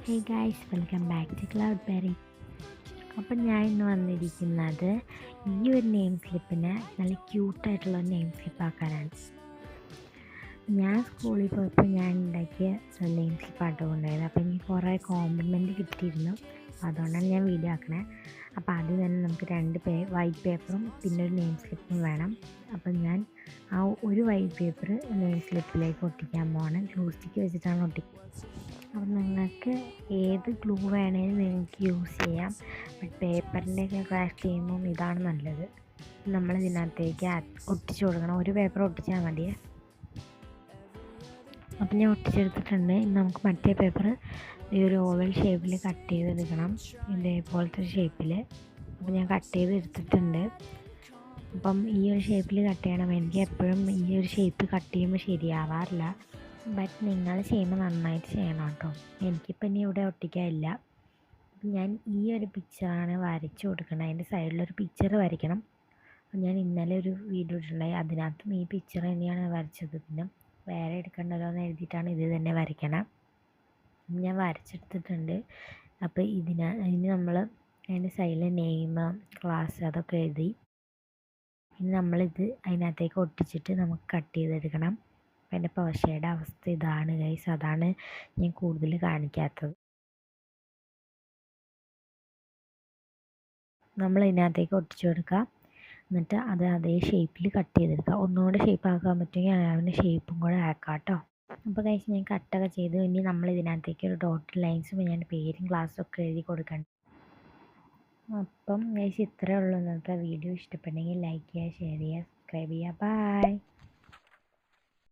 Hey guys, welcome back to Cloud Berry. അപ്പം ഞാൻ ഇന്ന് വന്നിരിക്കുന്നത് ഈ ഒരു നെയിം സ്ലിപ്പിനെ നല്ല ക്യൂട്ടായിട്ടുള്ള നെയിം സ്ലിപ്പ് ആക്കാനാണ്. ഞാൻ സ്കൂളിൽ പോയപ്പോൾ ഞാൻ ഉണ്ടാക്കിയ നെയിം സ്ലിപ്പായിട്ട് കൊണ്ടുപോയത്. അപ്പോൾ എനിക്ക് കുറേ കോംപ്ലിമെൻറ്റ് കിട്ടിയിരുന്നു. അപ്പോൾ അതുകൊണ്ടാണ് ഞാൻ വീഡിയോ ആക്കണേ. അപ്പോൾ ആദ്യം തന്നെ നമുക്ക് രണ്ട് വൈറ്റ് പേപ്പറും പിന്നെ ഒരു നെയിം സ്ലിപ്പും വേണം. അപ്പം ഞാൻ ആ ഒരു വൈറ്റ് പേപ്പർ നെയിം സ്ലിപ്പിലേക്ക് ഒട്ടിക്കാൻ പോകണം. ഗ്ലൂ സ്റ്റിക്ക് വെച്ചിട്ടാണ് ഒട്ടിക്കുന്നത്. അപ്പം നിങ്ങൾക്ക് ഏത് ഗ്ലൂ വേണേലും നിങ്ങൾക്ക് യൂസ് ചെയ്യാം. ബട്ട് പേപ്പറിൻ്റെയൊക്കെ ക്രാഷ് ചെയ്യുമ്പം ഇതാണ് നല്ലത്. നമ്മൾ ഇതിനകത്തേക്ക് ഒട്ടിച്ചു കൊടുക്കണം. ഒരു പേപ്പർ ഒട്ടിച്ചാൽ മതിയേ. അപ്പം ഞാൻ ഒട്ടിച്ചെടുത്തിട്ടുണ്ട്. ഇനി നമുക്ക് മറ്റേ പേപ്പർ ഈ ഒരു ഓവൽ ഷേപ്പിൽ കട്ട് ചെയ്തെടുക്കണം, ഇതേപോലത്തെ ഒരു ഷേപ്പിൽ. അപ്പം ഞാൻ കട്ട് ചെയ്ത് എടുത്തിട്ടുണ്ട്. അപ്പം ഈ ഒരു ഷേപ്പിൽ കട്ട് ചെയ്യണം. എനിക്ക് എപ്പോഴും ഈ ഒരു ഷേപ്പ് കട്ട് ചെയ്യുമ്പോൾ ശരിയാവാറില്ല. ബട്ട് നിങ്ങൾ ചെയ്യുമ്പോൾ നന്നായിട്ട് ചെയ്യണം കേട്ടോ. എനിക്കിപ്പോൾ ഇനി ഇവിടെ ഒട്ടിക്കാനില്ല. ഞാൻ ഈ ഒരു പിക്ചറാണ് വരച്ചു കൊടുക്കണം. അതിൻ്റെ സൈഡിലൊരു പിക്ചർ വരയ്ക്കണം. ഞാൻ ഇന്നലെ ഒരു വീഡിയോ ഇട്ടുണ്ടായി, അതിനകത്തും ഈ പിക്ചർ തന്നെയാണ് വരച്ചത്. പിന്നെ വേറെ എടുക്കണ്ടല്ലോ എന്ന് എഴുതിയിട്ടാണ് ഇത് തന്നെ വരയ്ക്കണം. ഞാൻ വരച്ചെടുത്തിട്ടുണ്ട്. അപ്പോൾ ഇനി നമ്മൾ അതിൻ്റെ സൈഡിൽ നെയിം, ക്ലാസ് അതൊക്കെ എഴുതി. ഇനി നമ്മളിത് അതിനകത്തേക്ക് ഒട്ടിച്ചിട്ട് നമുക്ക് കട്ട് ചെയ്തെടുക്കണം. അപ്പം എൻ്റെ പശയുടെ അവസ്ഥ ഇതാണ് ഗൈസ്. അതാണ് ഞാൻ കൂടുതൽ കാണിക്കാത്തത്. നമ്മൾ ഇതിനകത്തേക്ക് ഒട്ടിച്ചു കൊടുക്കുക. എന്നിട്ട് അത് അതേ ഷേപ്പിൽ കട്ട് ചെയ്തെടുക്കുക. ഒന്നുകൂടെ ഷേപ്പ് ആക്കാൻ പറ്റുമെങ്കിൽ അതിൻ്റെ ഷേപ്പും കൂടെ ആക്കാം കേട്ടോ. അപ്പോൾ ഗൈസ് ഞാൻ കട്ടൊക്കെ ചെയ്തു. ഇനി നമ്മൾ ഇതിനകത്തേക്ക് ഒരു ഡോട്ട് ലൈൻസും ഞാൻ പേരും ക്ലാസ്സും ഒക്കെ എഴുതി കൊടുക്കണം. അപ്പം ഗൈസ് ഇത്രയേ ഉള്ളൂ. ഇന്നത്തെ വീഡിയോ ഇഷ്ടപ്പെട്ടെങ്കിൽ ലൈക്ക് ചെയ്യുക, ഷെയർ ചെയ്യുക, സബ്സ്ക്രൈബ് ചെയ്യുക. ബൈ.